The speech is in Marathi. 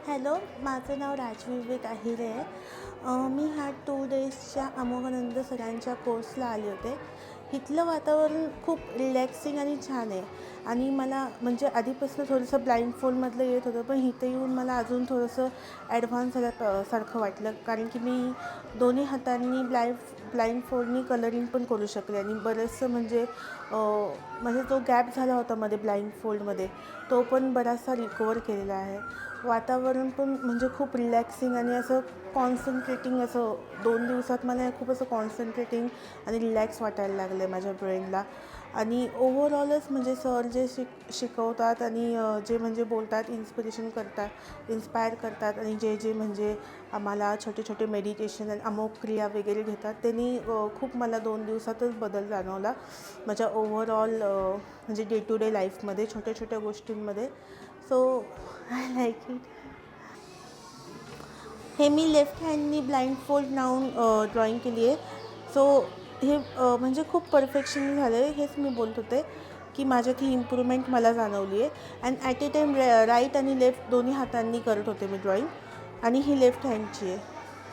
हॅलो, माझं नाव राजविवेक अहिरे आहे. मी ह्या 2 डेजच्या अमोघानंद सरांच्या कोर्सला आले होते. इथलं वातावरण खूप रिलॅक्सिंग आणि छान आहे आणि मला म्हणजे आधीपासून थोडंसं ब्लाइंड फोल्डमधलं येत होतं, पण इथे येऊन मला अजून थोडंसं ॲडव्हान्स सारखं वाटलं, कारण की मी दोन्ही हातांनी ब्लाइंड फोल्डनी कलरिंग पण करू शकले आणि बरंचसं म्हणजे जो गॅप झाला होता मध्ये ब्लाइंड फोल्डमध्ये, तो पण बराचसा रिकवर केलेला आहे. वातावरण पण म्हणजे खूप रिलॅक्सिंग आणि असं कॉन्सन्ट्रेटिंग, असं 2 दिवसात मला खूप असं कॉन्सन्ट्रेटिंग आणि रिलॅक्स वाटायला लागलं आहे माझ्या ब्रेनला. आणि ओव्हरऑलच म्हणजे सर जे शिकवतात आणि जे म्हणजे बोलतात, इन्स्पायर करतात आणि जे म्हणजे आम्हाला छोटे छोटे मेडिटेशन आणि अमोघ क्रिया वगैरे घेतात, त्यांनी खूप मला 2 दिवसातच बदल जाणवला माझ्या ओव्हरऑल म्हणजे डे टू डे लाईफमध्ये, छोट्या छोट्या गोष्टींमध्ये. So I like it. हे मी लेफ्ट हँडनी ब्लाइंड फोल्ड लावून ड्रॉइंग केली आहे. सो हे म्हणजे खूप परफेक्शन झालं आहे, हेच मी बोलत होते की माझ्यात ही इम्प्रूव्हमेंट मला जाणवली आहे. And at a time right आणि लेफ्ट दोन्ही हातांनी करत होते मी ड्रॉइंग, आणि ही लेफ्ट हँडची आहे.